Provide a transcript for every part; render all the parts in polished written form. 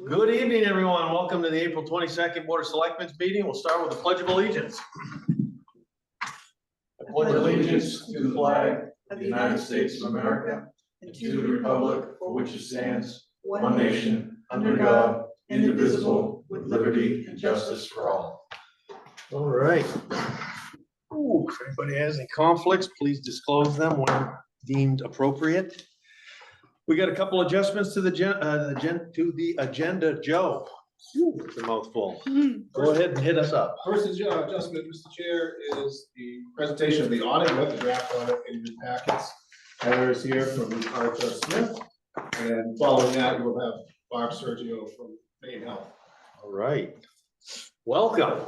Good evening, everyone. Welcome to the April 22nd Board of Selectmen's meeting. We'll start with the Pledge of Allegiance. I pledge allegiance to the flag of the United States of America and to the republic for which it stands, one nation, under God, indivisible, with liberty and justice for all. All right. Ooh, if anybody has any conflicts, please disclose them when deemed appropriate. We got a couple adjustments to the agenda. Joe, it's a mouthful. Go ahead and hit us up. First adjustment, Mr. Chair, is the presentation of the audit. With the draft audit in your packets. Heather is here from Arthur Smith, and following that, you will have Barb Sergio from Maine Health. All right. Welcome.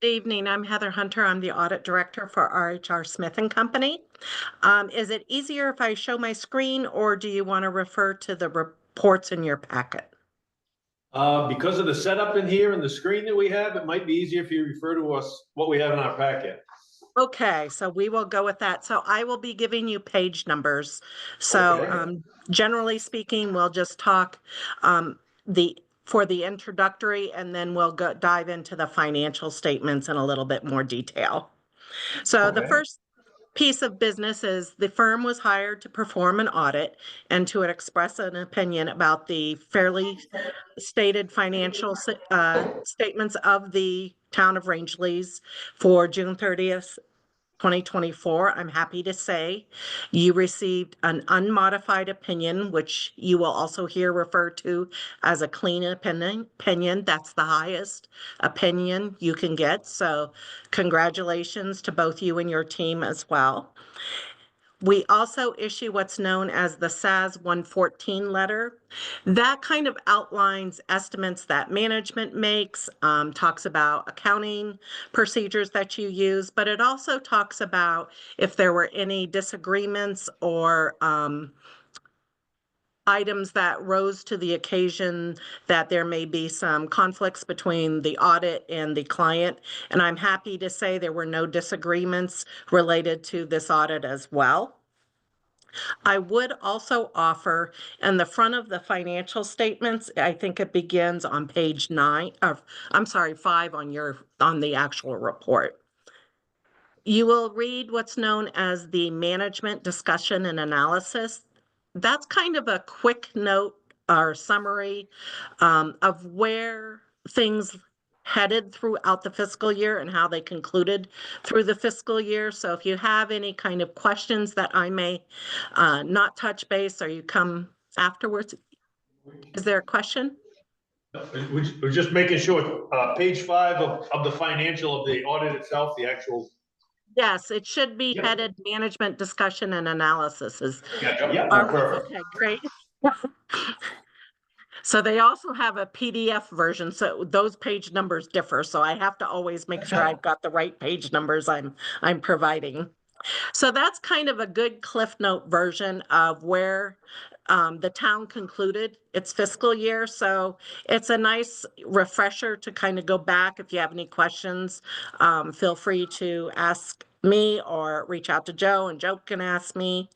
Good evening. I'm Heather Hunter. I'm the audit director for RHR Smith and Company. Is it easier if I show my screen, or do you want to refer to the reports in your packet? Because of the setup in here and the screen that we have, it might be easier if you refer to us what we have in our packet. Okay, so we will go with that. So I will be giving you page numbers. So Okay. Generally speaking, we'll just talk for the introductory, and then we'll dive into the financial statements in a little bit more detail. So the first piece of business is the firm was hired to perform an audit and to express an opinion about the fairly stated financial statements of the town of Rangeley's for June 30th, 2024. I'm happy to say you received an unmodified opinion, which you will also hear referred to as a clean opinion. That's the highest opinion you can get. So congratulations to both you and your team as well. We also issue what's known as the SAS 114 letter. That kind of outlines estimates that management makes, talks about accounting procedures that you use, but it also talks about if there were any disagreements or items that rose to the occasion that there may be some conflicts between the audit and the client. And I'm happy to say there were no disagreements related to this audit as well. I would also offer in the front of the financial statements, I think it begins on page 5 on the actual report. You will read what's known as the management discussion and analysis. That's kind of a quick note or summary of where things headed throughout the fiscal year and how they concluded through the fiscal year. So if you have any kind of questions that I may not touch base, or you come afterwards, is there a question? We're just making sure, page 5 of the financial of the audit itself, the actual. Yes, it should be headed management discussion and analysis. Perfect. Okay, great. So they also have a PDF version, so those page numbers differ. So I have to always make sure I've got the right page numbers I'm providing. So that's kind of a good Cliff Note version of where the town concluded its fiscal year. So it's a nice refresher to kind of go back. If you have any questions, feel free to ask me or reach out to Joe, and Joe can ask me.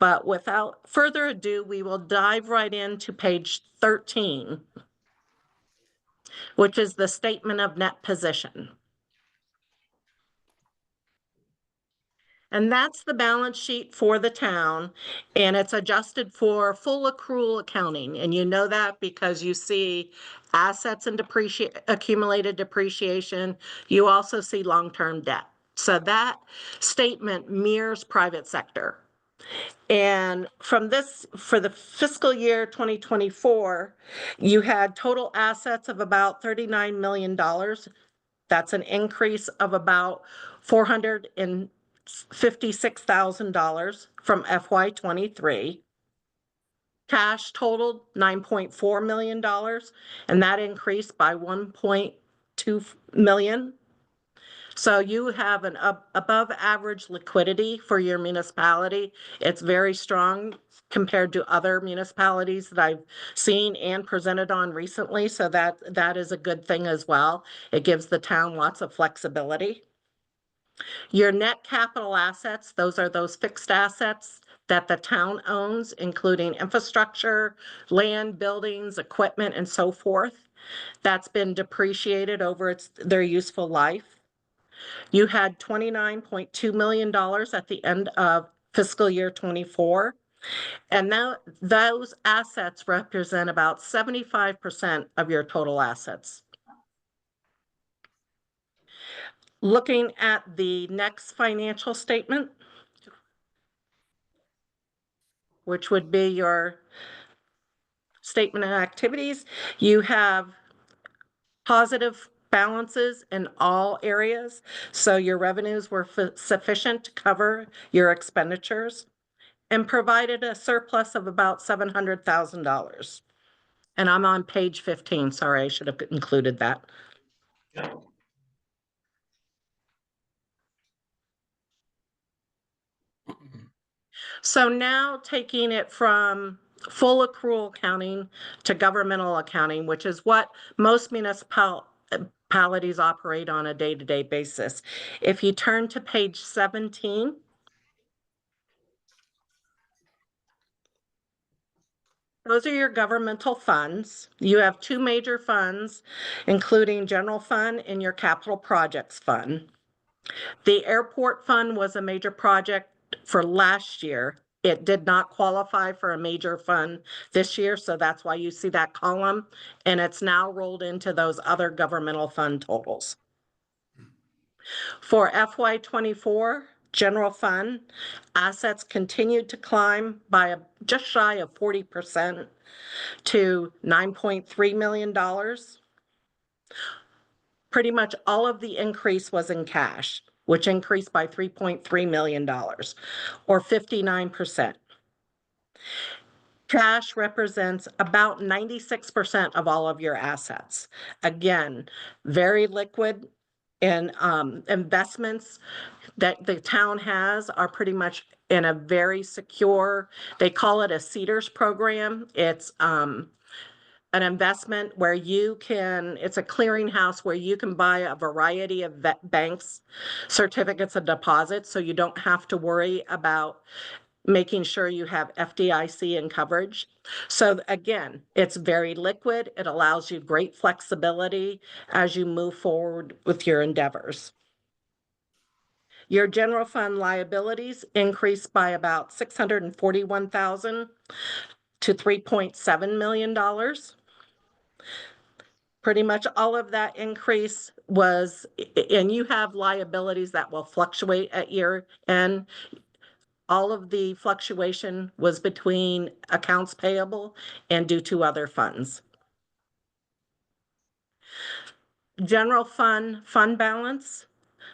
But without further ado, we will dive right into page 13, which is the statement of net position. And that's the balance sheet for the town, and it's adjusted for full accrual accounting. And you know that because you see assets and accumulated depreciation. You also see long-term debt. So that statement mirrors private sector. And from this, for the fiscal year 2024, you had total assets of about $39 million. That's an increase of about $456,000 from FY23. Cash totaled $9.4 million, and that increased by $1.2 million. So you have an above average liquidity for your municipality. It's very strong compared to other municipalities that I've seen and presented on recently. So that is a good thing as well. It gives the town lots of flexibility. Your net capital assets, those are those fixed assets that the town owns, including infrastructure, land, buildings, equipment, and so forth. That's been depreciated over their useful life. You had $29.2 million at the end of fiscal year 24. And now those assets represent about 75% of your total assets. Looking at the next financial statement, which would be your statement of activities, you have positive balances in all areas. So your revenues were sufficient to cover your expenditures and provided a surplus of about $700,000. And I'm on page 15. Sorry, I should have included that. So now taking it from full accrual accounting to governmental accounting, which is what most municipalities operate on a day-to-day basis. If you turn to page 17, those are your governmental funds. You have two major funds, including general fund and your capital projects fund. The airport fund was a major project for last year. It did not qualify for a major fund this year, so that's why you see that column, and it's now rolled into those other governmental fund totals. For FY24, general fund assets continued to climb by just shy of 40% to $9.3 million. Pretty much all of the increase was in cash, which increased by $3.3 million, or 59%. Cash represents about 96% of all of your assets. Again, very liquid, and investments that the town has are pretty much in a very secure, they call it a Cedars program. It's an investment where it's a clearinghouse where you can buy a variety of banks' certificates of deposit, so you don't have to worry about making sure you have FDIC and coverage. So again, it's very liquid. It allows you great flexibility as you move forward with your endeavors. Your general fund liabilities increased by about $641,000 to $3.7 million. Pretty much all of that increase was, and you have liabilities that will fluctuate at year end. All of the fluctuation was between accounts payable and due to other funds. General fund balance,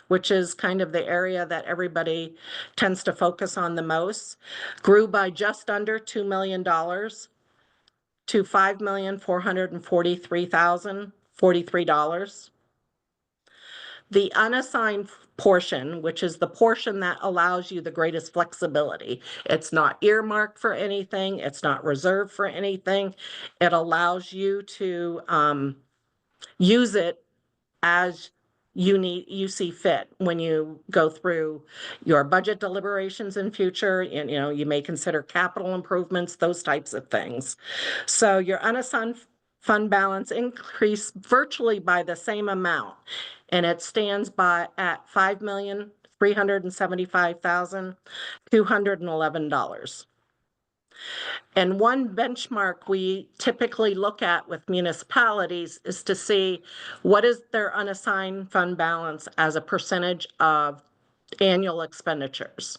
which is kind of the area that everybody tends to focus on the most, grew by just under $2 million to $5,443,043. The unassigned portion, which is the portion that allows you the greatest flexibility. It's not earmarked for anything. It's not reserved for anything. It allows you to use it as you see fit when you go through your budget deliberations in future, and you may consider capital improvements, those types of things. So your unassigned fund balance increased virtually by the same amount, and it stands at $5,375,211. And one benchmark we typically look at with municipalities is to see what is their unassigned fund balance as a percentage of annual expenditures.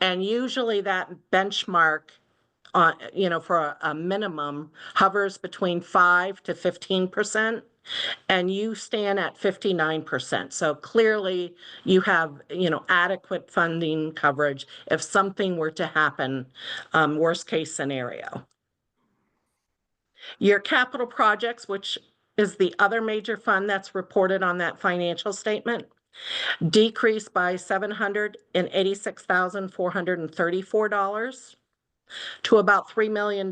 And usually that benchmark, for a minimum hovers between 5 to 15%, and you stand at 59%. So clearly you have, adequate funding coverage if something were to happen, worst case scenario. Your capital projects, which is the other major fund that's reported on that financial statement, decreased by $786,434 to about $3 million.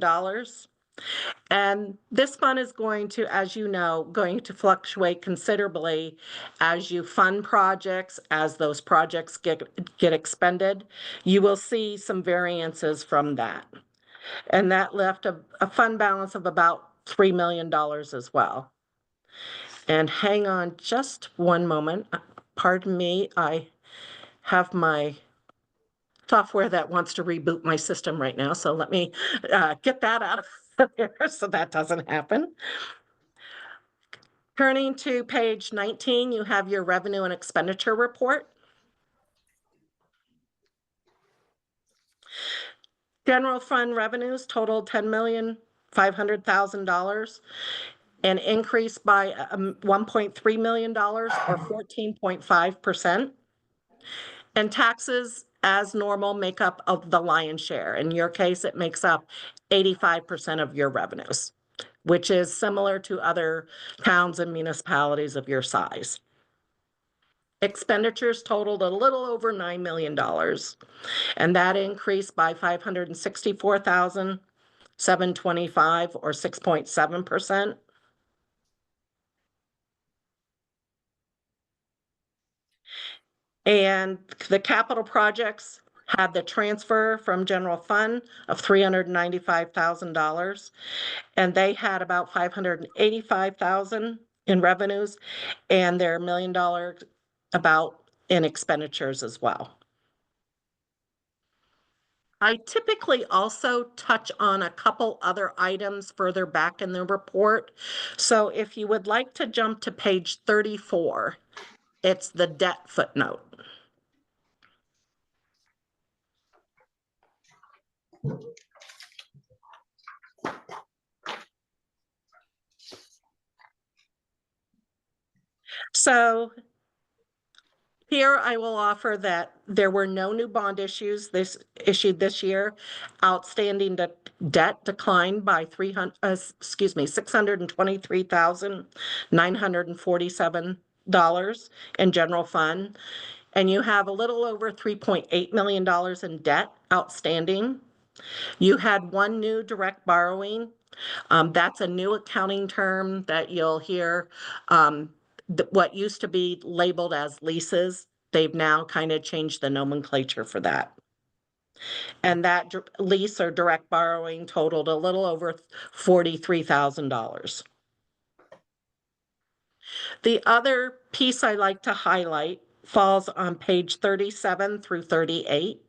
And this fund is going to, as you know, going to fluctuate considerably as you fund projects, as those projects get expended. You will see some variances from that. And that left a fund balance of about $3 million as well. And hang on just one moment. Pardon me, I have my software that wants to reboot my system right now. So let me get that out of there so that doesn't happen. Turning to page 19, you have your revenue and expenditure report. General fund revenues totaled $10,500,000, an increase by $1.3 million or 14.5%. And taxes, as normal, make up of the lion's share. In your case, it makes up 85% of your revenues, which is similar to other towns and municipalities of your size. Expenditures totaled a little over $9 million, and that increased by $564,725 or 6.7%. And the capital projects had the transfer from general fund of $395,000, and they had about $585,000 in revenues, and their $1 million about in expenditures as well. I typically also touch on a couple other items further back in the report. So if you would like to jump to page 34, it's the debt footnote. So here I will offer that there were no new bond issues issued this year. Outstanding debt declined by $623,947 in general fund. And you have a little over $3.8 million in debt outstanding. You had one new direct borrowing. That's a new accounting term that you'll hear. What used to be labeled as leases, they've now kind of changed the nomenclature for that. And that lease or direct borrowing totaled a little over $43,000. The other piece I like to highlight falls on page 37 through 38.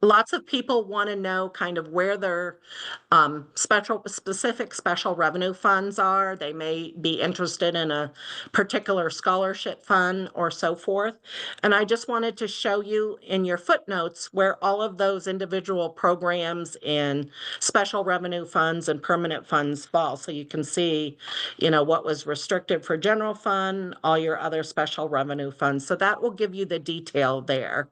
Lots of people want to know kind of where their specific special revenue funds are. They may be interested in a particular scholarship fund or so forth. And I just wanted to show you in your footnotes where all of those individual programs and special revenue funds and permanent funds fall. So you can see, what was restricted for general fund, all your other special revenue funds. So that will give you the detail there.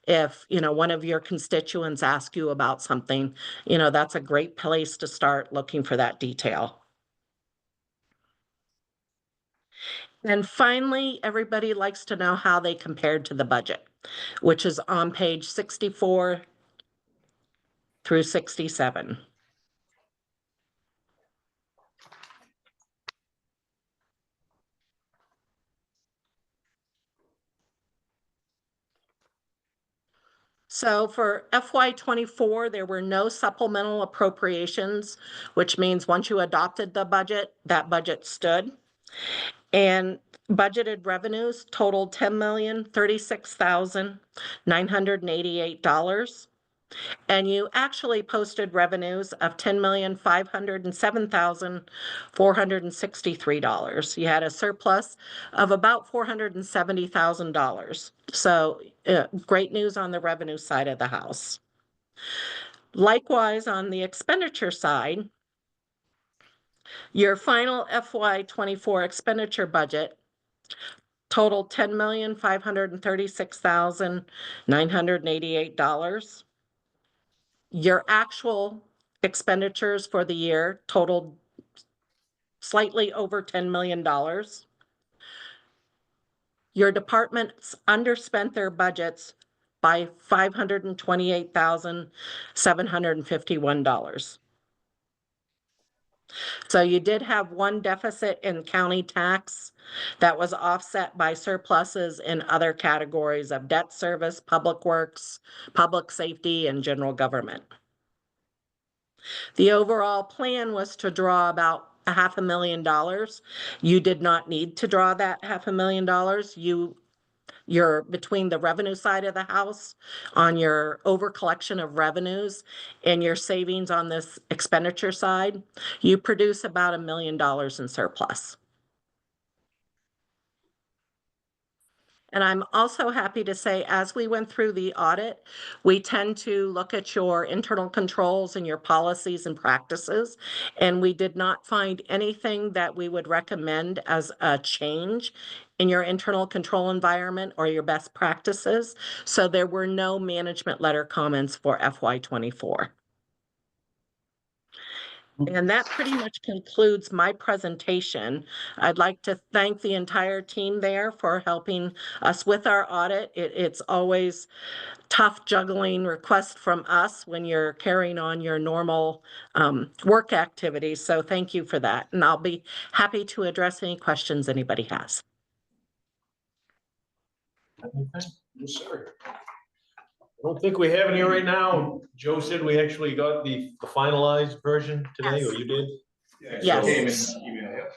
If, one of your constituents asks you about something, that's a great place to start looking for that detail. And finally, everybody likes to know how they compared to the budget, which is on page 64 through 67. So for FY24, there were no supplemental appropriations, which means once you adopted the budget, that budget stood. And budgeted revenues totaled $10,036,988. And you actually posted revenues of $10,507,463. You had a surplus of about $470,000. So great news on the revenue side of the house. Likewise, on the expenditure side, your final FY24 expenditure budget totaled $10,536,988. Your actual expenditures for the year totaled slightly over $10 million. Your departments underspent their budgets by $528,751. So you did have one deficit in county tax that was offset by surpluses in other categories of debt service, public works, public safety, and general government. The overall plan was to draw about $500,000. You did not need to draw that $500,000. You're between the revenue side of the house on your over collection of revenues and your savings on this expenditure side, you produce about $1 million in surplus. And I'm also happy to say, as we went through the audit, we tend to look at your internal controls and your policies and practices. And we did not find anything that we would recommend as a change in your internal control environment or your best practices. So there were no management letter comments for FY24. And that pretty much concludes my presentation. I'd like to thank the entire team there for helping us with our audit. It's always tough juggling requests from us when you're carrying on your normal work activities. So thank you for that. And I'll be happy to address any questions anybody has. Yes, sir. I don't think we have any right now. Joe said we actually got the finalized version today, or Yes. you did? Yes.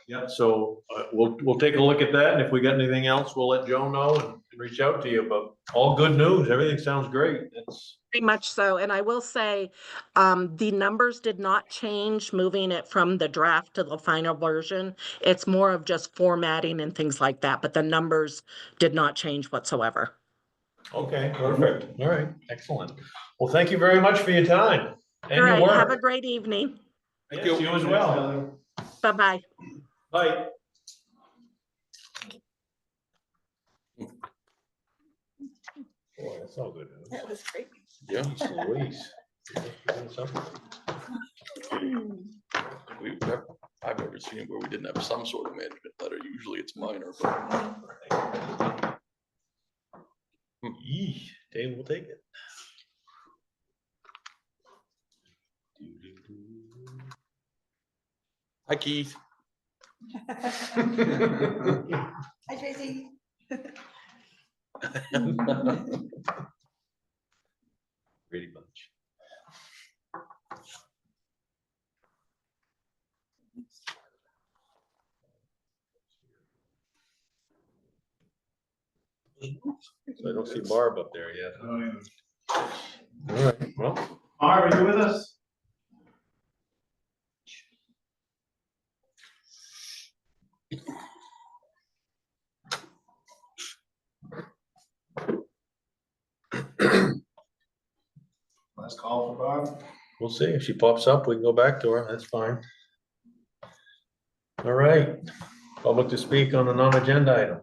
Yeah, so we'll take a look at that, and if we got anything else, we'll let Joe know and reach out to you, but all good news. Everything sounds great. It's Very much so. And I will say, the numbers did not change moving it from the draft to the final version. It's more of just formatting and things like that, but the numbers did not change whatsoever. okay, perfect. All right, excellent. Well, thank you very much for your time and All your right, work. have a great evening. Thank you. You as well. Bye-bye. Bye. Boy, that's all good. That was great. Yeah, Jeez Louise. Doing something. I've never seen it where we didn't have some sort of management letter. Usually it's minor, but Yee, Dave will take it. hi Keith. Hi, Tracy. Pretty much. So I don't see Barb up there yet. All right, well. Barb, are you with us? Last call for Barb. We'll see if she pops up, we can go back to her, that's fine. All right, public to speak on a non-agenda item.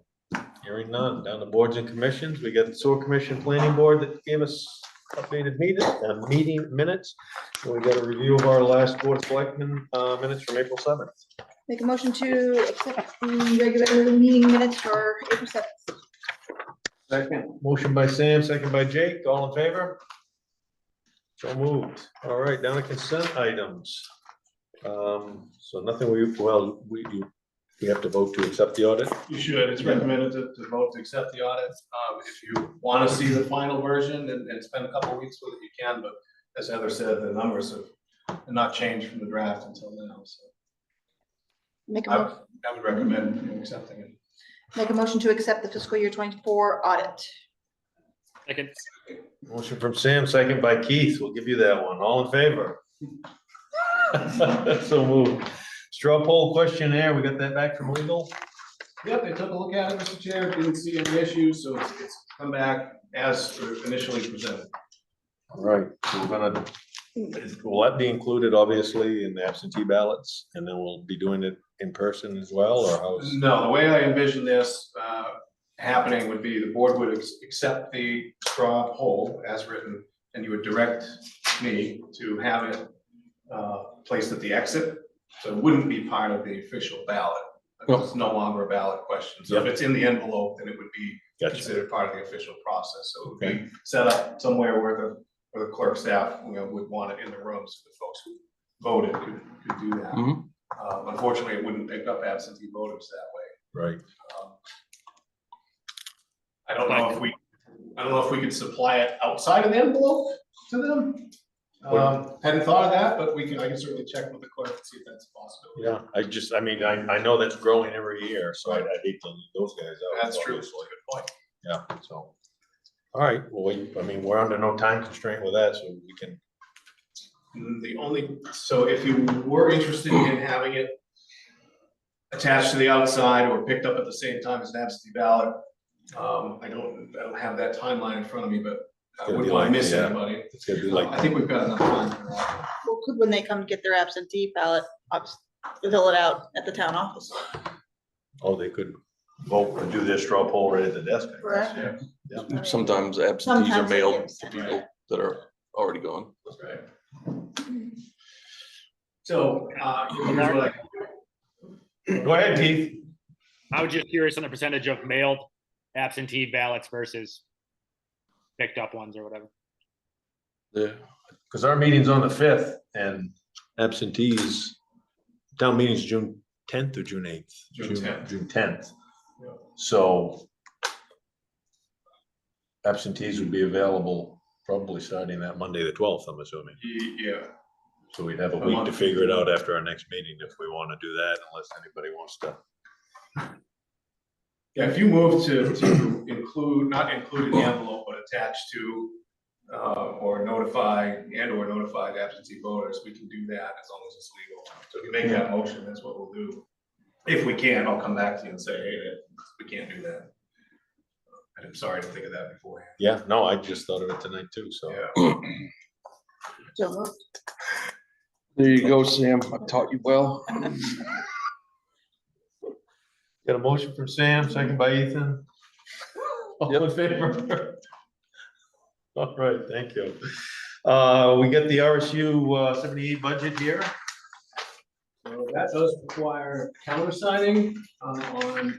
Hearing none, down to boards and commissions, we got the sewer commission planning board that gave us updated meeting minutes. And we got a review of our last board of selectmen minutes from April 7th. Make a motion to accept the regular meeting minutes for April 7th. Second. Motion by Sam, second by Jake, all in favor? So moved. All right, down to consent items. So nothing we have to vote to accept the audit. You should. It's recommended to vote to accept the audit. If you want to see the final version and spend a couple of weeks with it, you can, but as Heather said, the numbers have not changed from the draft until now, so. Make I a, would recommend accepting it. make a motion to accept the fiscal year 24 audit. Second. Motion from Sam, second by Keith. We'll give you that one. All in favor? So moved. Straw poll questionnaire, we got that back from legal? Yep, they took a look at it, Mr. Chair, didn't see any issues, so it's come back as initially presented. All right, so we're gonna, will that be included obviously in the absentee ballots? And then we'll be doing it in person as well, or how's? No, the way I envision this happening would be the board would accept the straw poll as written, and you would direct me to have it placed at the exit. So it wouldn't be part of the official ballot. It's no longer a ballot question. So if Yep. it's in the envelope, then it would be Gotcha. considered part of the official process. So it would Okay. be set up somewhere where the clerk staff, would want it in the rooms. The folks who voted could do that. Mhm. Unfortunately, it wouldn't pick up absentee voters that way. Right. I don't know if we could supply it outside of the envelope to them. Hadn't thought of that, but I can certainly check with the clerk and see if that's a possibility. Yeah, I know that's growing every year, so I'd hate to leave those guys out. That's true. obviously. Good point. Yeah, so. All right, well, we're under no time constraint with that, so we can. So if you were interested in having it attached to the outside or picked up at the same time as an absentee ballot, I don't have that timeline in front of me, but I Gonna wouldn't be want to like, miss yeah. anybody. It's gonna be like. I think we've got enough time for that. Well, could when they come to get their absentee ballot, fill it out at the town office. Oh, they could vote or do their straw poll right at the desk. I guess, Correct. yeah. Sometimes absentees are Sometimes they mailed get to sent. people that are already gone. That's right. So, here's what Go ahead, Keith. I was just curious on the percentage of mailed absentee ballots versus picked up ones or whatever. Yeah, because our meeting's on the 5th and absentees, town meeting's June 10th or June 8th? June 10th. June 10th. Yeah. So absentees would be available probably starting that Monday, the 12th, I'm assuming. Yeah. So we'd have a A week month. to figure it out after our next meeting if we want to do that, unless anybody wants to. Yeah, if you move to include, not include in the envelope, but attach to, or notify the absentee voters, we can do that as long as it's legal. So if you make that motion, that's what we'll do. If we can, I'll come back to you and say, hey, we can't do that. I'm sorry to think of that beforehand. Yeah, no, I just thought of it tonight too, so. Yeah. So moved. There you go, Sam. I taught you well. Got a motion from Sam, second by Ethan. All in favor? All right, thank you. We get the RSU 78 budget here. So that does require countersigning on, I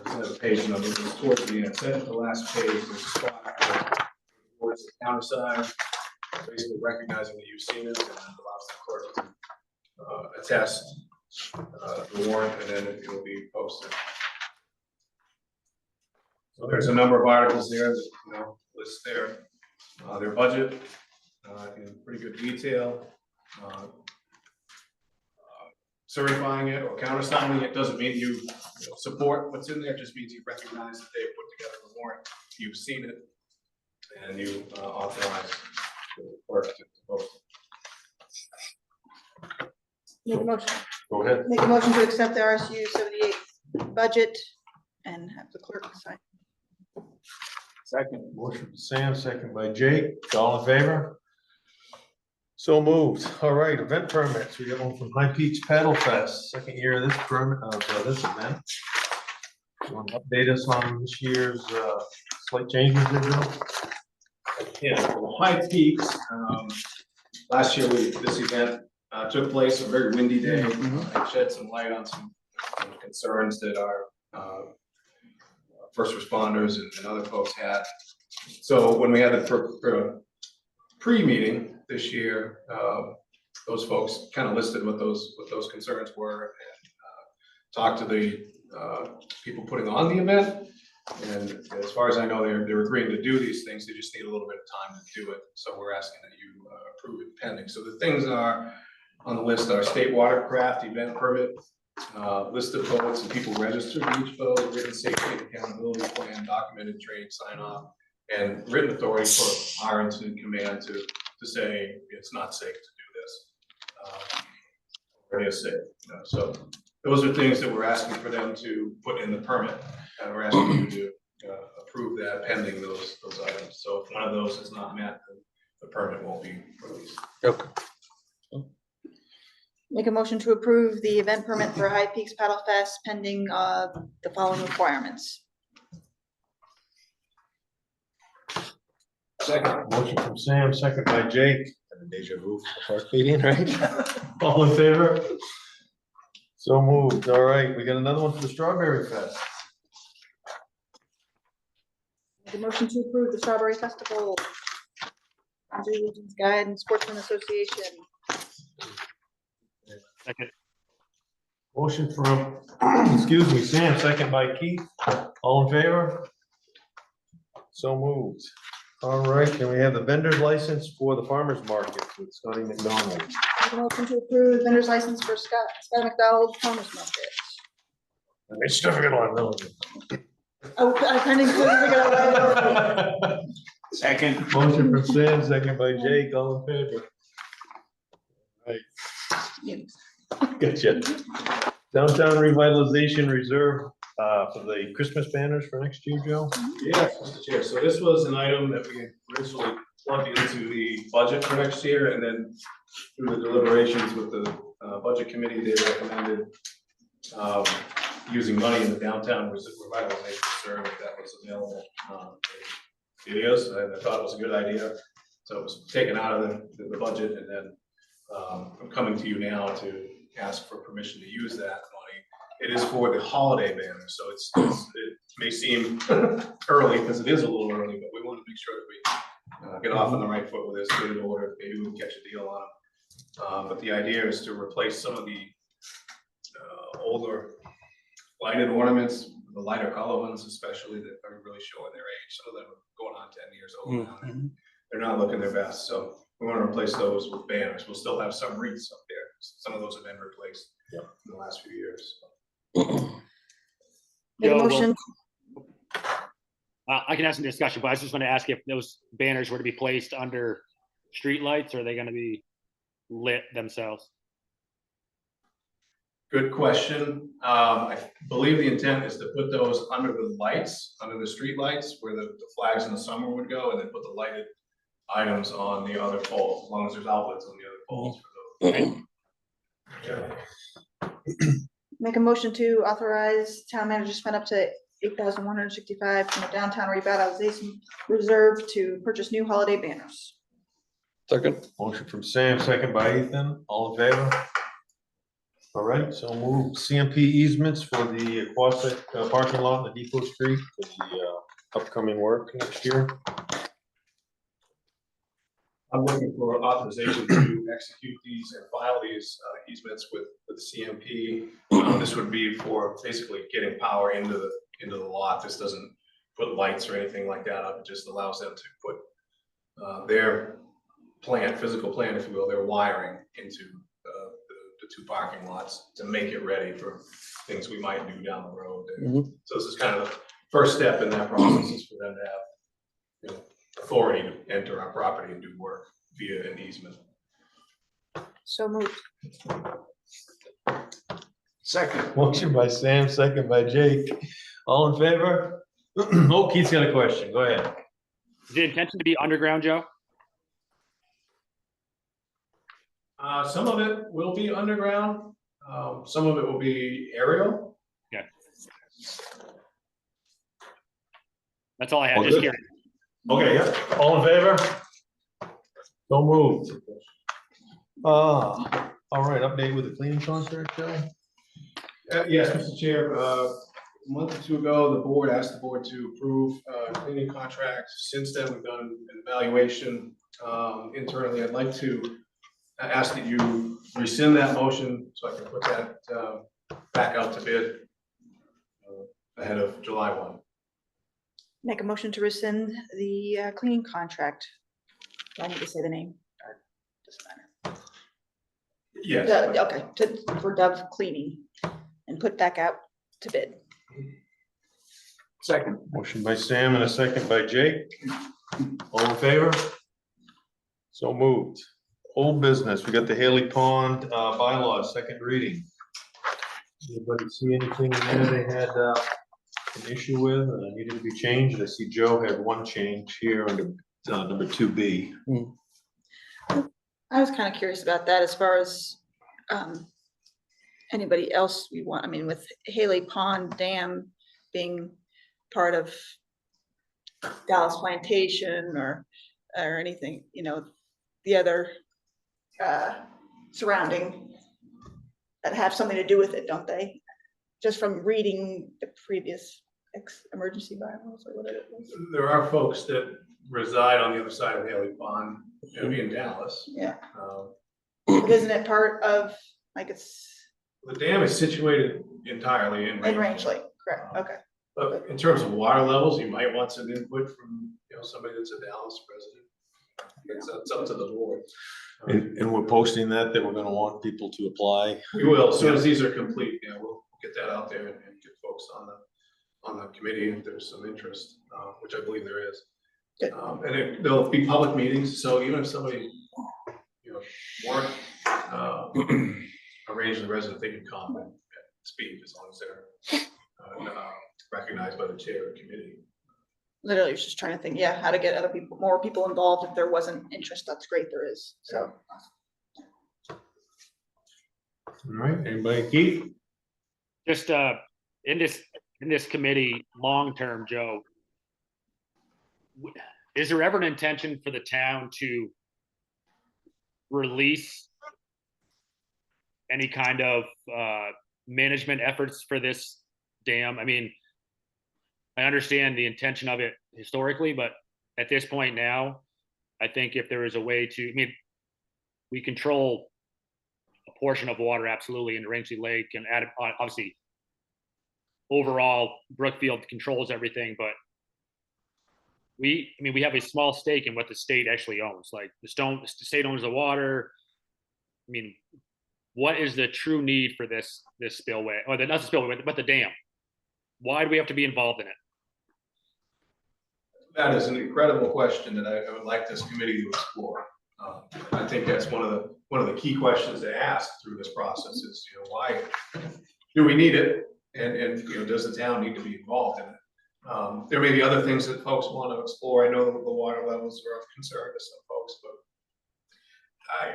just have a page number, it's towards the end, second to last page, there's a spot towards the countersign, basically recognizing that you've seen it and allows the clerk to attest the warrant, and then it will be posted. So there's a number of articles there that, list their budget in pretty good detail. Certifying it or countersigning it doesn't mean you support what's in there, it just means you recognize that they put together the warrant, you've seen it, and you authorize the clerk to post it. Make a motion, Go ahead. make a motion to accept the RSU 78 budget and have the clerk sign. Second. Motion from Sam, second by Jake. All in favor? So moved. All right, event permits. We got one from High Peaks Paddle Fest, second year of this permit, of this event. You want to update us on this year's slight changes they built? Yeah, well, High Peaks, last year this event took place, a very windy day. It shed some light on some concerns that our first responders and other folks had. So when we had the pre-meeting this year, those folks kind of listed what those concerns were and talked to the people putting on the event. And as far as I know, they're agreeing to do these things. They just need a little bit of time to do it. So we're asking that you approve it pending. So the things are on the list are state watercraft event permit, list of boats and people registered to each boat, written safety and accountability plan, documented training sign off, and written authority for our incident command to say it's not safe to do this. Or it is safe. So those are things that we're asking for them to put in the permit, and we're asking you to approve that pending those items. So if one of those is not met, then the permit won't be released. Okay. Make a motion to approve the event permit for High Peaks Paddle Fest pending the following requirements. Second. Motion from Sam, second by Jake. And a deja vu for the first meeting, right? All in favor? So moved. All right, we got another one for the Strawberry Fest. The motion to approve the Strawberry Festival. Regions Guide and Sportsman Association. Second. Motion from, excuse me, Sam, second by Keith. All in favor? So moved. All right, can we have the vendor's license for the farmer's market with Scotty McDonald? Make a motion to approve vendor's license for Scott McDonald Farmers Market. It's difficult on those. Oh, I kind of couldn't figure out. Second. Motion from Sam, second by Jake, all in favor? Right, gotcha. Downtown Revitalization Reserve, for the Christmas banners for next year, Joe? Yes, Mr. Chair, so this was an item that we originally plugged into the budget for next year, and then through the deliberations with the budget committee, they recommended using money in the downtown revitalization reserve if that was available. It is, and I thought it was a good idea, so it was taken out of the budget, and then I'm coming to you now to ask for permission to use that money. It is for the holiday banner, so it may seem early, because it is a little early, but we want to make sure that we get off on the right foot with this, get it ordered, maybe we can catch a deal on them. But the idea is to replace some of the older lighted ornaments, the lighter color ones especially, that are really showing their age. Some of them are going on 10 years old now, and they're not looking their best, so we want to replace those with banners. We'll still have some wreaths up there. Some of those have been replaced in the last few years. Make a Joe, motion. I can have some discussion, but I was just want to ask if those banners were to be placed under streetlights, or are they going to be lit themselves? Good question. I believe the intent is to put those under the lights, under the street lights, where the flags in the summer would go, and then put the lighted items on the other poles, as long as there's outlets on the other poles for those. Make a motion to authorize town manager to spend up to $8,165 from the downtown revitalization reserve to purchase new holiday banners. Second. Motion from Sam, second by Ethan, all in favor? All right, so move CMP easements for the Aquatic parking lot in the Depot Street for the upcoming work next year. I'm looking for authorization to execute these and file these easements with CMP. This would be for basically getting power into the lot. This doesn't put lights or anything like that up. It just allows them to put their physical plant, if you will, their wiring into the two parking lots to make it ready for things we might do down the road. So this is kind of the first step in that process, is for them to have authority to enter our property and do work via an easement. So moved. Second. Motion by Sam, second by Jake, all in favor? Oh, Keith's got a question, go ahead. Is the intention to be underground, Joe? Some of it will be underground. Some of it will be aerial. Yeah. That's all I had. Oh, Just good. curious. Okay, yeah, all in favor? So moved. All right, update with the cleaning contract, Joe? Yes, Mr. Chair, a month or two ago, the board asked the board to approve cleaning contracts. Since then, we've done an evaluation internally. I'd like to ask that you rescind that motion so I can put that back out to bid ahead of July 1. Make a motion to rescind the cleaning contract. Do I need to say the name? Or doesn't matter. Yes. Okay, for Dove Cleaning and put back out to bid. Second. Motion by Sam and a second by Jake. All in favor? So moved. Old business, we got the Haley Pond bylaws, second reading. Anybody see anything in there they had an issue with or needed to be changed? I see Joe had one change here under number 2B. I was kind of curious about that as far as anybody else we want. I mean, with Haley Pond Dam being part of Dallas Plantation or anything, the other surrounding that have something to do with it, don't they? Just from reading the previous emergency bylaws or whatever it was. There are folks that reside on the other side of Haley Pond, maybe in Dallas. Yeah, Um, but isn't it part of, like, it's The dam is situated entirely in in Rangeley. Rangeley, correct, okay. But in terms of water levels, you might want some input from, somebody that's a Dallas resident. It's up to the board. And we're posting that we're gonna want people to apply. We will, as soon as these are complete, we'll get that out there and get folks on the committee if there's some interest, which I believe there is. Good. And there'll be public meetings, so even if somebody, weren't, arranged the resident, they can come and speak as long as they're, recognized by the chair of the committee. Literally, I was just trying to think, how to get more people involved. If there wasn't interest, that's great, there is, so. All right, anybody, Keith? Just in this committee, long-term, Joe, is there ever an intention for the town to release any kind of management efforts for this dam? I mean, I understand the intention of it historically, but at this point now, I think if there is a way to, we control a portion of water absolutely in Rangeley Lake, and obviously overall Brookfield controls everything, but we have a small stake in what the state actually owns. Like the state owns the water. What is the true need for this spillway, or not the spillway, but the dam? Why do we have to be involved in it? That is an incredible question that I would like this committee to explore. I think that's one of the key questions to ask through this process is, why do we need it? And does the town need to be involved in it? There may be other things that folks want to explore. I know that the water levels are of concern to some folks, but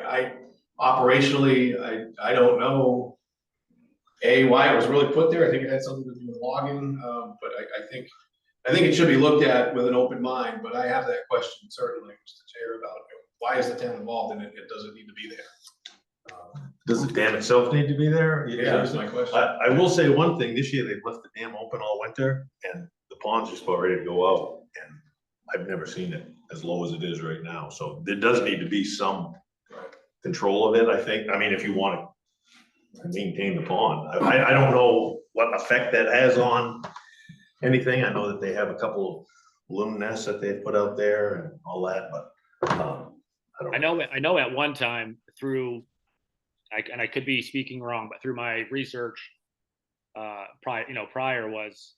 I operationally, I don't know why it was really put there. I think it had something to do with logging, but I think it should be looked at with an open mind. But I have that question certainly, Mr. Chair, about why is the town involved in it? It doesn't need to be there. Does the dam itself need to be there? Yeah, that's my question. I will say one thing, this year they've left the dam open all winter and the pond's just about ready to go out. And I've never seen it as low as it is right now. So there does need to be some control of it, I think. If you want to maintain the pond. I don't know what effect that has on anything. I know that they have a couple of loon nests that they've put out there and all that, but I know at one time through, and I could be speaking wrong, but through my research, prior was,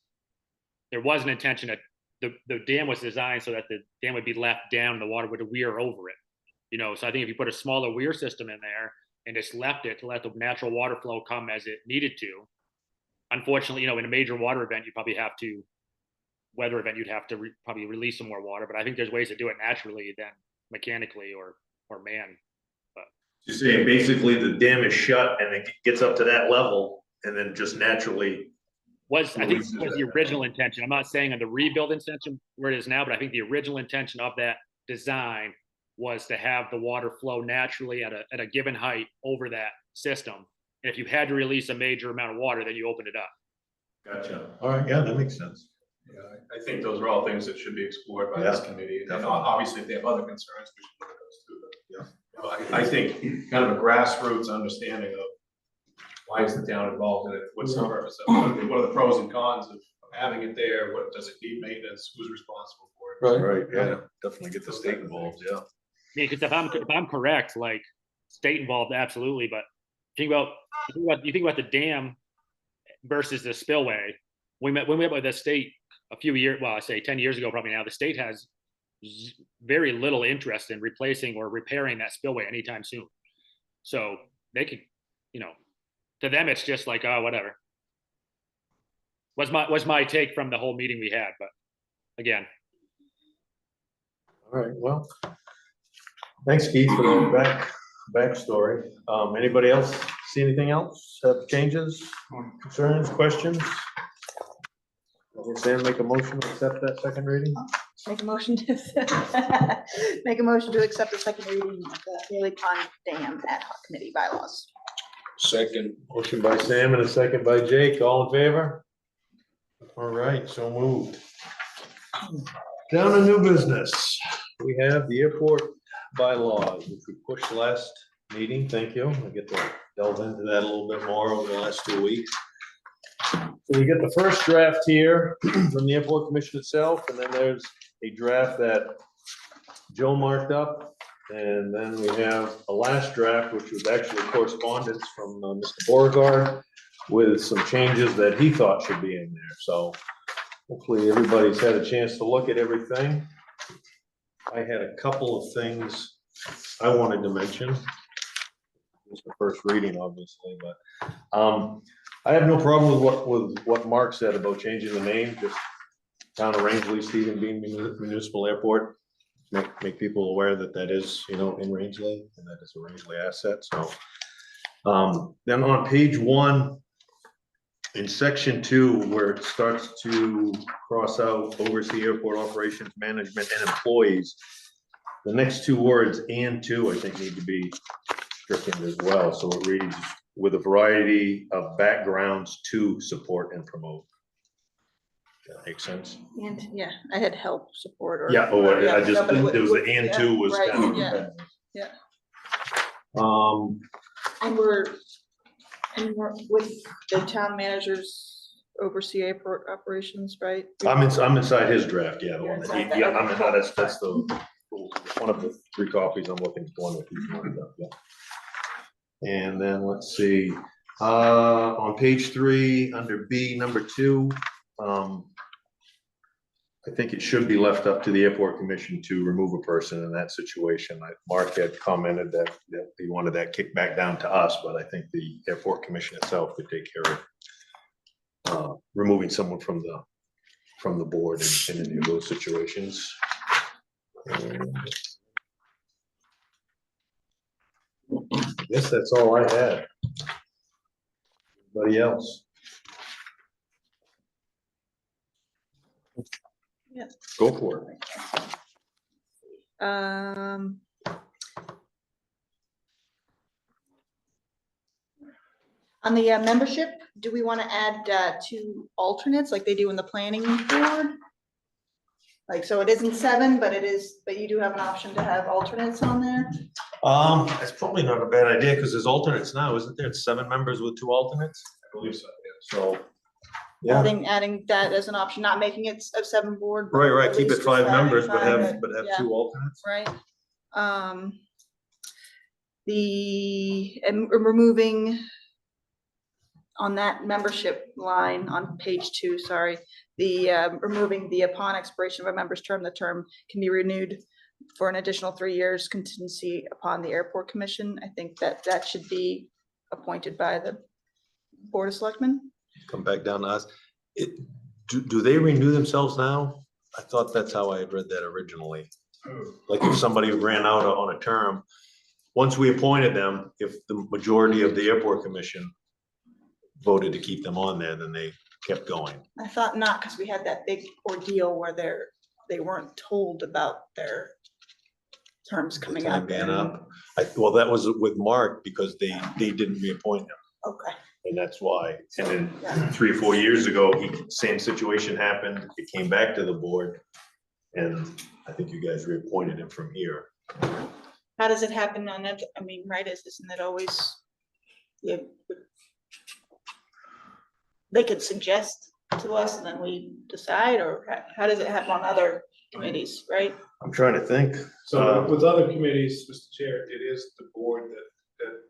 there was an intention that the dam was designed so that the dam would be left down, the water would weir over it. So I think if you put a smaller weir system in there and just left it to let the natural water flow come as it needed to, unfortunately, in a major water event, weather event, you'd have to probably release some more water. But I think there's ways to do it naturally than mechanically or man. But you're saying basically the dam is shut and it gets up to that level and then just naturally I think was the original intention. I'm not saying on the rebuild intention where it is now, but I think the original intention of that design was to have the water flow naturally at a given height over that system. And if you had to release a major amount of water, then you opened it up. Gotcha. All right, yeah, that makes sense. Yeah, I think those are all things that should be explored by this committee. And obviously, if they have other concerns, we should look at those too. I think kind of a grassroots understanding of why is the town involved in it? What's the purpose of it? What are the pros and cons of having it there? What does it need maintenance? Who's responsible for it? Right, yeah, definitely get the state involved, yeah. Because if I'm correct, like state involved, absolutely. But you think about the dam versus the spillway. When we met with the state a few years, well, I say 10 years ago, probably now, the state has very little interest in replacing or repairing that spillway anytime soon. So they could, to them, it's just like, oh, whatever. Was my take from the whole meeting we had, but again. All right, well, thanks, Keith, for the backstory. Anybody else see anything else? Have changes, concerns, questions? Sam, make a motion to accept that second reading. Make a motion to accept the second reading of the Haley Pond Dam Ad Hoc Committee bylaws. Second. Motion by Sam and a second by Jake, all in favor? All right, so moved. Down to new business, we have the airport bylaws, which we pushed last meeting, thank you. I get to delve into that a little bit more over the last 2 weeks. So we get the first draft here from the airport commission itself, and then there's a draft that Joe marked up. And then we have a last draft, which was actually correspondence from Mr. Beauregard with some changes that he thought should be in there. So hopefully everybody's had a chance to look at everything. I had a couple of things I wanted to mention. It was the first reading, obviously, but I have no problem with what Mark said about changing the name, just Town of Rangeley, Stephen Bean Municipal Airport. Make people aware that that is, you know, in Rangeley, and that is a Rangeley asset. So then on page 1 in section 2, where it starts to cross out oversee airport operations management and employees, the next 2 words and 2 I think need to be stricken as well. So it reads with a variety of backgrounds to support and promote. That makes sense. And, yeah, I had help, support, or. Yeah, oh, I just, no, but there was the and yeah, 2 was right, kind of. yeah, yeah. And we're with the town managers oversee airport operations, right? I'm inside his draft, yeah, the You're one that he, inside that, yeah, okay. that's the, one of the 3 copies I'm looking for, one that he's marked up, yeah. And then let's see, on page 3, under B, number 2, I think it should be left up to the airport commission to remove a person in that situation. Mark had commented that he wanted that kicked back down to us, but I think the airport commission itself could take care of removing someone from the board in any of those situations. And I guess that's all I had. Anybody else? Yeah. Go for it. On the membership, do we want to add 2 alternates like they do in the planning board? Like, so it isn't 7, but you do have an option to have alternates on there? It's probably not a bad idea because there's alternates now, isn't there? It's 7 members with 2 alternates. I believe so, yeah. So, yeah, Adding that as an option, not making it a 7 board. but right. at Keep least it 5 having members, but 5, have yeah, 2 alternates. right. And removing on that membership line on page 2, sorry, removing the upon expiration of a member's term, the term can be renewed for an additional 3 years contingency upon the airport commission. I think that should be appointed by the Board of Selectmen. Come back down to us. Do they renew themselves now? I thought that's how I had read that originally. Like if somebody ran out on a term, once we appointed them, if the majority of the airport commission voted to keep them on there, then they kept going. I thought not, because we had that big ordeal where they weren't told about their terms coming The time up. being and- up. Well, that was with Mark because they didn't reappoint him. Okay. And that's why. And then Yeah. 3 or 4 years ago, same situation happened. It came back to the board. And I think you guys reappointed him from here. How does it happen on that? I mean, right, isn't it always? Yeah. They could suggest to us and then we decide, or how does it happen on other committees, right? I'm trying to think. So with other committees, Mr. Chair, it is the board that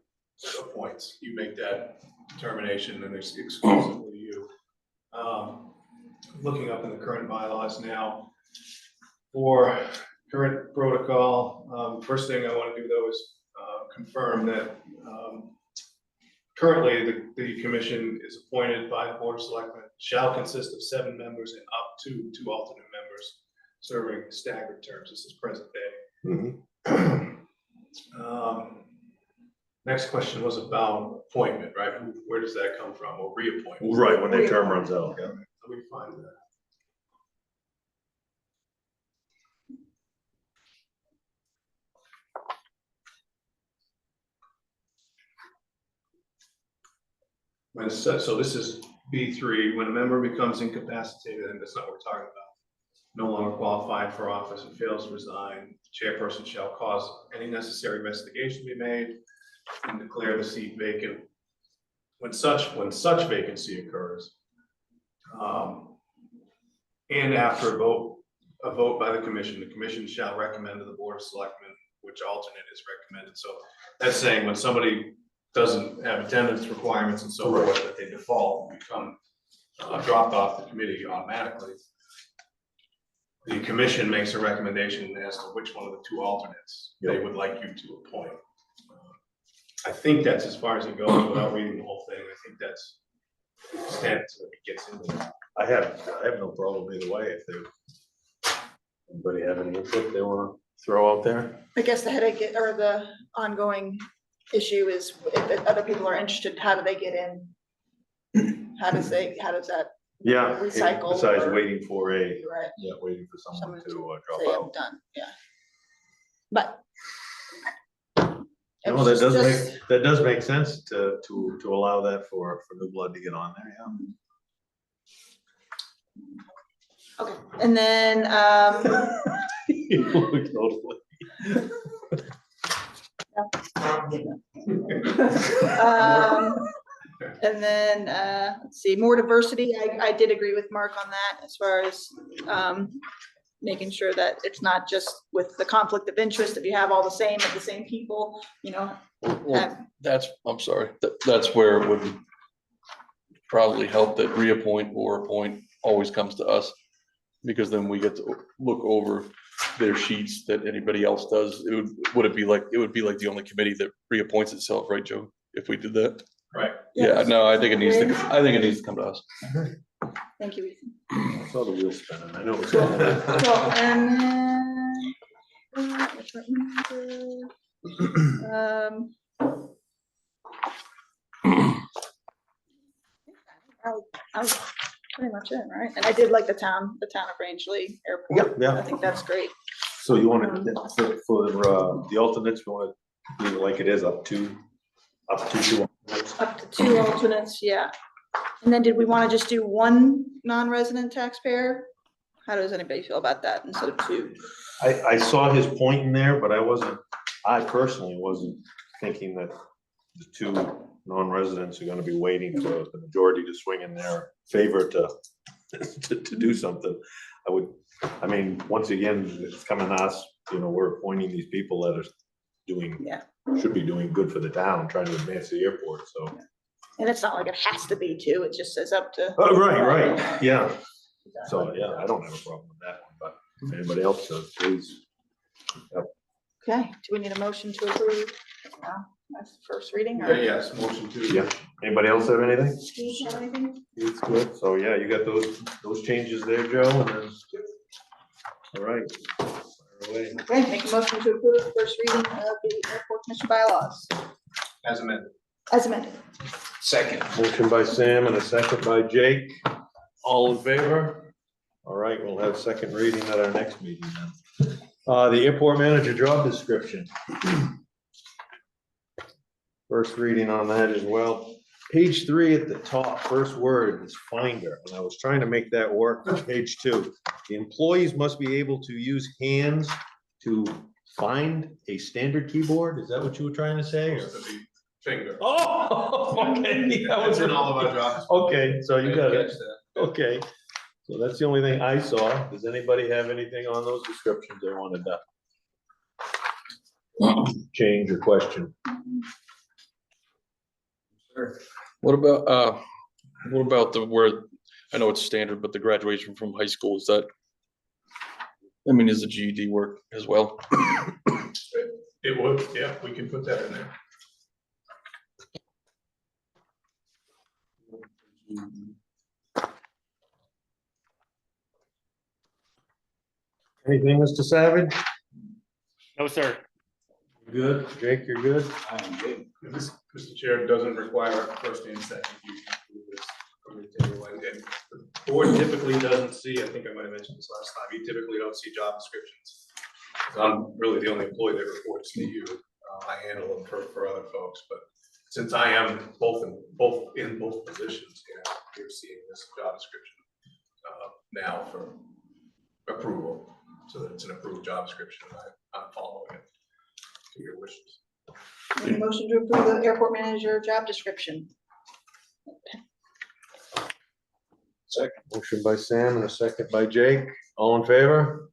appoints. You make that determination and it's exclusively you. Looking up in the current bylaws now, for current protocol, first thing I want to do though is confirm that currently the commission is appointed by the Board of Selectmen, shall consist of 7 members and up to 2 alternate members serving staggered terms. This is present day. Mhm. Next question was about appointment, right? Where does that come from, or reappointment? Right, when their term runs out. Yeah. Let me find that. When so this is B3, when a member becomes incapacitated, and that's not what we're talking about, no longer qualified for office and fails to resign, the chairperson shall cause any necessary investigation to be made and declare the seat vacant. When such vacancy occurs, and after a vote by the commission shall recommend to the board of selectmen which alternate is recommended. So that's saying when somebody doesn't have attendance requirements and so forth, that they default and become dropped off the committee automatically. The commission makes a recommendation as to which one of the two alternates they would like you to appoint. I think that's as far as it goes without reading the whole thing. I think that's the extent that it gets into that. I have no problem either way if they, anybody have any input they want to throw out there? I guess the headache or the ongoing issue is if other people are interested, how do they get in? How does that Yeah. recycle? Besides or- waiting for a, Right, yeah, waiting for someone Someone to say drop I'm out. done, yeah. But. No, it's just- that does make sense to allow that for new blood to get on there, yeah. Okay, and then, Totally. and then, let's see, more diversity, I did agree with Mark on that as far as, making sure that it's not just with the conflict of interest, if you have all the same people, Well, I'm sorry, that's where it would probably help that reappoint or appoint always comes to us. Because then we get to look over their sheets that anybody else does. It would be like the only committee that reappoints itself, right, Joe? If we did that? Right. Yeah, no, I think it needs to come to us. Thank you, Ethan. I saw the wheel spinning, I know it's. So, and then, that was pretty much it, right? And I did like the town of Rangeley Airport. Yeah, I think that's great. So you want to, for the alternates, we want to leave it like it is up to 2 alternates? Up to 2 alternates, yeah. And then did we want to just do 1 non-resident taxpayer? How does anybody feel about that instead of 2? I saw his point in there, but I personally wasn't thinking that the 2 non-residents are gonna be waiting for the majority to swing in their favor to do something. I mean, once again, it's coming to us, we're appointing these people that are should be doing good for the town, trying to advance the airport, so. And it's not like it has to be 2, it just says up to. Oh, right, yeah. So, yeah, I don't have a problem with that one, but if anybody else does, please. Okay, do we need a motion to approve? That's the first reading, Yeah, or? yes, motion to. Yeah. Anybody else have anything? Do you have anything? It's good. So, yeah, you got those changes there, Joe, and then. All right. Fire away. Okay, make a motion to approve the first reading of the airport commission bylaws As amended. as amended. Second. Motion by Sam and a second by Jake. All in favor? All right, we'll have second reading at our next meeting then. The airport manager job description. First reading on that as well. Page 3 at the top, first word is finder, and I was trying to make that work for page 2. The employees must be able to use hands to find a standard keyboard. Is that what you were trying to say? or- Supposed to be finger. Oh, okay. That was in all of our jobs. Okay, so you got it. Catch that. Okay, so that's the only thing I saw. Does anybody have anything on those descriptions they wanted to change or question? What about where, I know it's standard, but the graduation from high school, is the GED work as well? It would, yeah, we can put that in there. Anything, Mr. Savage? No, sir. Good. Jake, you're good? I'm good. This, Mr. Chair, doesn't require a first and second. You can do this from the table. And the board typically doesn't see, I think I might have mentioned this last time, you typically don't see job descriptions. I'm really the only employee that reports to you. I handle them for other folks, but since I am both in both positions, you're seeing this job description now for approval, so that it's an approved job description, and I'm following it to your wishes. Make a motion to approve the airport manager job description. Motion by Sam and a second by Jake. All in favor?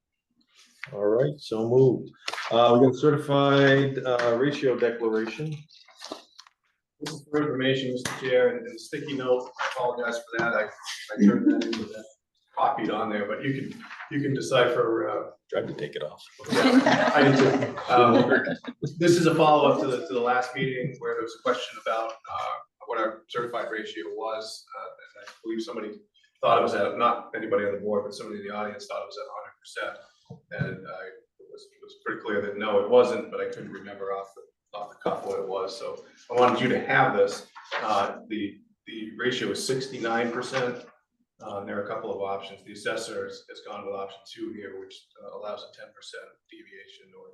All right, so moved. We got certified ratio declaration. This is for information, Mr. Chair, and a sticky note, I apologize for that, I turned that into that, copied on there, but you can decipher, Tried to take it off. I did too. This is a follow-up to the last meeting where there was a question about what our certified ratio was, and I believe somebody thought it was at, not anybody on the board, but somebody in the audience thought it was at 100%, and it was pretty clear that no, it wasn't, but I couldn't remember off the cuff what it was, so I wanted you to have this. The ratio is 69%. There are a couple of options. The assessor has gone with option 2 here, which allows a 10% deviation or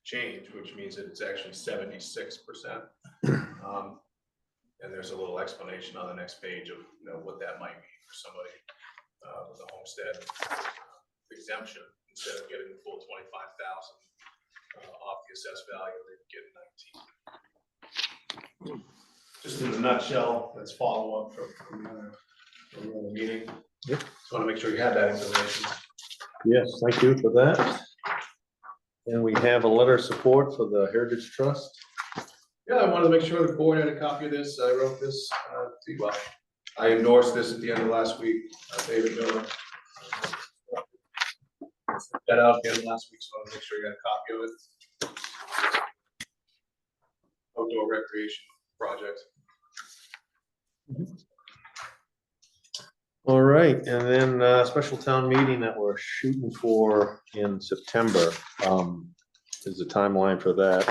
change, which means that it's actually 76%. And there's a little explanation on the next page of what that might mean for somebody with a homestead exemption. Instead of getting the full 25,000 off the assessed value, they get 19. Just in a nutshell, that's follow up from the other meeting. Yep. Just want to make sure you had that information. Yes, thank you for that. And we have a letter of support for the Heritage Trust. Yeah, I wanted to make sure the board had a copy of this. I wrote this, well, I endorsed this at the end of last week, David Miller. That out at the end of last week, so I want to make sure you got a copy of it. Outdoor recreation project. All right, and then special town meeting that we're shooting for in September. Is the timeline for that.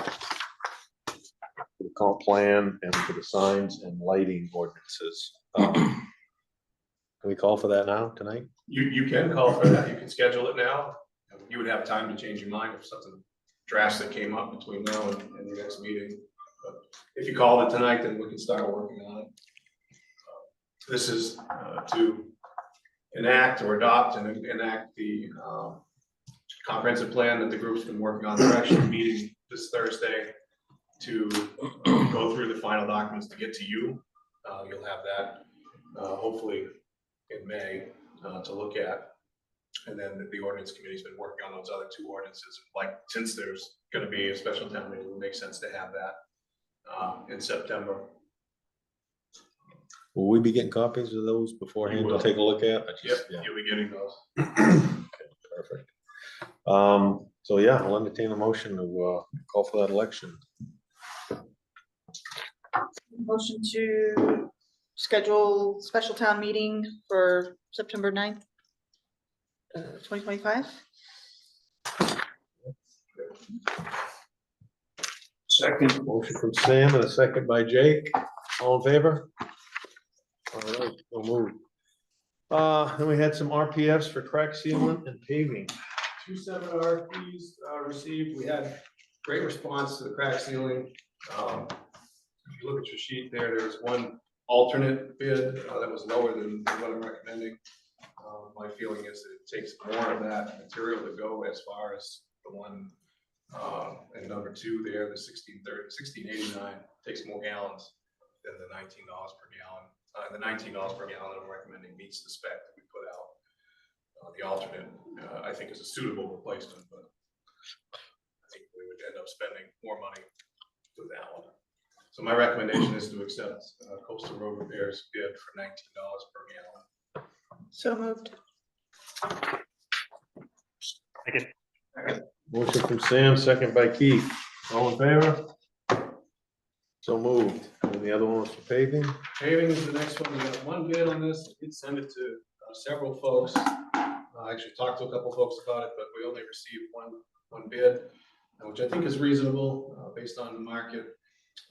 For the comp plan and for the signs and lighting ordinances. Can we call for that now, tonight? You can call for that. You can schedule it now. You would have time to change your mind if something drastic came up between now and your next meeting. But if you called it tonight, then we can start working on it. This is to enact or adopt and enact the comprehensive plan that the group's been working on. They're actually meeting this Thursday to go through the final documents to get to you. You'll have that hopefully in May to look at. And then the ordinance committee's been working on those other 2 ordinances. Like, since there's going to be a special town meeting, it would make sense to have that in September. Will we be getting copies of those beforehand to take a look at? Yep, you'll be getting those. Okay, perfect. So yeah, I'll entertain a motion to call for that election. Motion to schedule special town meeting for September 9th, 2025. Second. Motion from Sam and a second by Jake. All in favor? All right, we'll move. Then we had some RPFs for crack sealant and paving. 2 separate RFPs received. We had great response to the crack sealing. If you look at your sheet there's one alternate bid that was lower than what I'm recommending. My feeling is that it takes more of that material to go as far as the one and number 2 there, the 1689 takes more gallons than the $19 per gallon. The $19 per gallon I'm recommending meets the spec that we put out. The alternate, I think, is a suitable replacement, but I think we would end up spending more money with that one. So my recommendation is to accept Coastal Road Repairs bid for $19 per gallon. So moved. Second. Motion from Sam, second by Keith. All in favor? So moved. And the other one was for paving? Paving is the next one. We got one bid on this. I did send it to several folks. I actually talked to a couple folks about it, but we only received one bid, which I think is reasonable based on the market.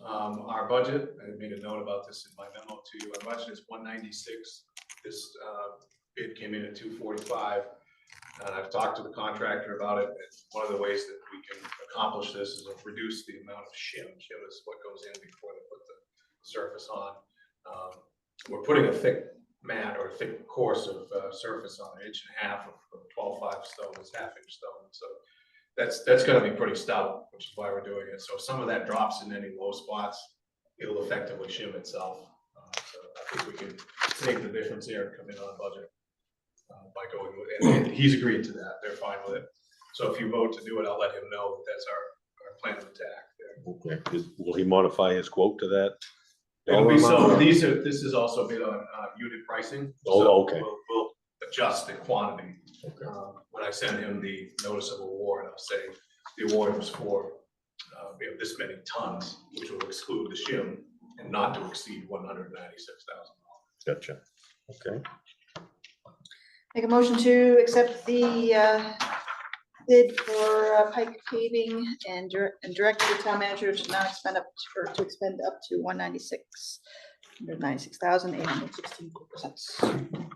Our budget, I made a note about this in my memo to you. Our budget is 196. This bid came in at 245. And I've talked to the contractor about it. And one of the ways that we can accomplish this is to reduce the amount of shim. Shim is what goes in before they put the surface on. We're putting a thick mat or a thick course of surface on, 1.5 inches of 12.5 stone is 1/2 inch stone. So that's gonna be pretty stout, which is why we're doing it. So if some of that drops in any low spots, it'll effectively shim itself. So I think we can save the difference there and come in on budget by going with it. And he's agreed to that. They're fine with it. So if you vote to do it, I'll let him know that that's our plan of attack there. Okay, will he modify his quote to that? It'll be dollar so, amount? this is also bid on unit pricing. Oh, So okay. We'll adjust the quantity. Okay. When I send him the notice of award, I'll say the award was for, we have this many tons, which will exclude the shim and not to exceed $196,000. Gotcha, okay. Make a motion to accept the bid for Pike paving and direct the town manager to not expend up, or to expend up to $196,816.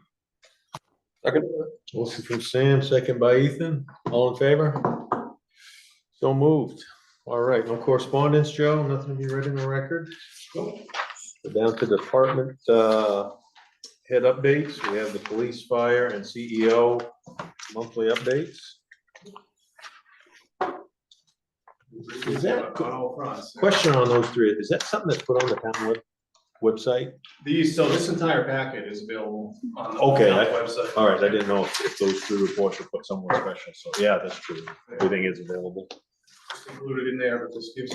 Second. Motion from Sam, second by Ethan, all in favor? So moved. All right, no correspondence, Joe, nothing to be read in the record? We're down to department head updates. We have the police, fire, and CEO monthly updates. Is that, On all fronts. question on those three, is that something that's put on the town website? So this entire packet is available on the Okay, town website. All right, I didn't know if those three reports were put somewhere special, so yeah, that's true. Everything is available. Just included in there, but this gives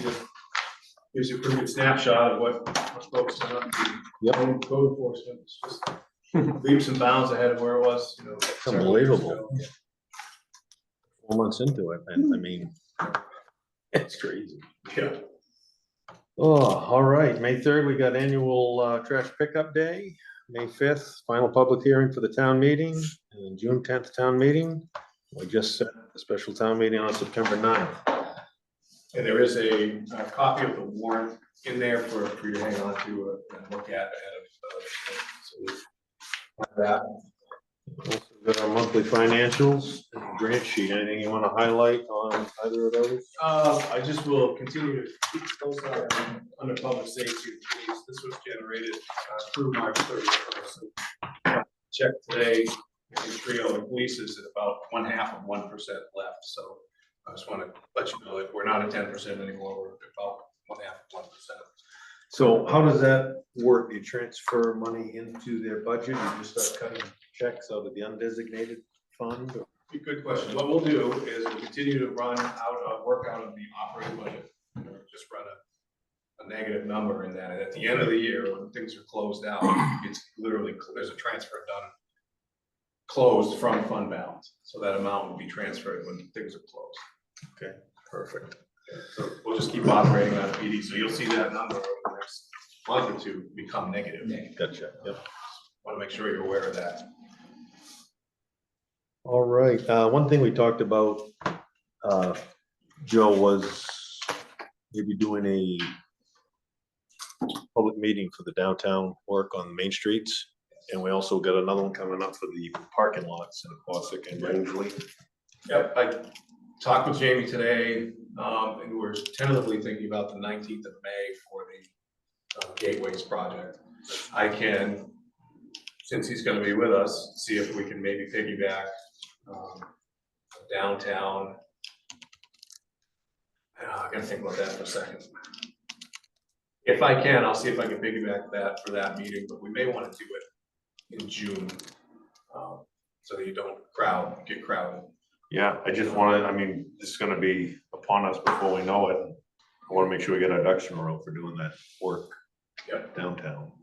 you a pretty good snapshot of what folks are up to. Yep. Code enforcement, it's just leaps and bounds ahead of where it was, several years Unbelievable. ago. 4 months into it, and I mean, it's crazy. Yeah. Oh, all right, May 3rd, we got annual trash pickup day. May 5th, final public hearing for the town meeting, and June 10th, town meeting. We just set the special town meeting on September 9th. And there is a copy of the warrant in there for you to hang on to and look at ahead of. So we have that. Also got our monthly financials and grant sheet. Anything you want to highlight on either of those? I just will continue to keep close eye on under public safety. This was generated through March 31st. Check today, the trio of police is at about 0.5% left. So I just want to let you know that we're not at 10% anymore. We're about 0.5%. So how does that work? You transfer money into their budget? You just start cutting checks out of the undesignated fund? Or? Good question. What we'll do is we'll continue to work out of the operating budget. Just run a negative number in that. And at the end of the year, when things are closed out, it's literally, there's a transfer done closed from fund balance. So that amount will be transferred when things are closed. Okay, perfect. So we'll just keep operating on a PD. So you'll see that number over the next month or two become negative. Gotcha. Yep. Want to make sure you're aware of that. All right. One thing we talked about, Joe, was maybe doing a public meeting for the downtown work on Main Streets. And we also got another one coming up for the parking lots in Aquasic and Rangeley. Yep, I talked with Jamie today, and we're tentatively thinking about the 19th of May for the Gateways project. I can, since he's gonna be with us, see if we can maybe piggyback downtown. I gotta think about that for a second. If I can, I'll see if I can piggyback that for that meeting, but we may wanna do it in June, so that you don't get crowded. Yeah, I just wanted, I mean, this is gonna be upon us before we know it. I wanna make sure we get our ducks in a row for doing that work. Yep. Downtown.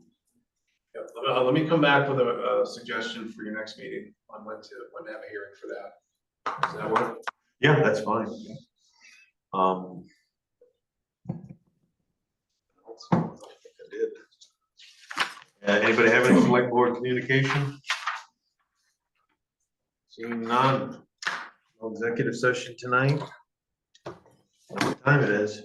Yep. Let me come back with a suggestion for your next meeting on when to have a hearing for that. Does that work? Yeah, that's fine. I think I did. Anybody have any select board communication? Seeing none. No executive session tonight. What time it is?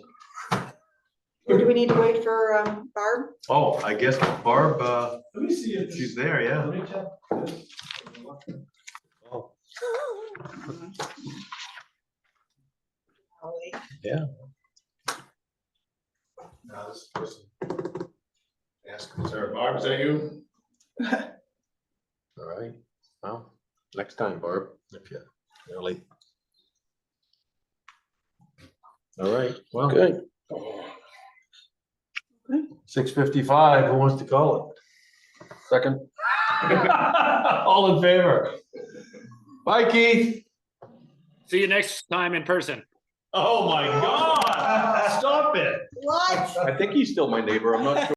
Do we need to wait for Barb? Oh, I guess Barb, Let me see if she's there, yeah. Let me check this. Oh, Oh, wait. yeah. No, this person. is that you? All right, well, next time, Barb, if you really. All right, well. Good. 6:55, who wants to call it? Second. All in favor? Bye, Keith. See you next time in person. Oh, my God, stop it. What? I think he's still my neighbor. I'm not sure.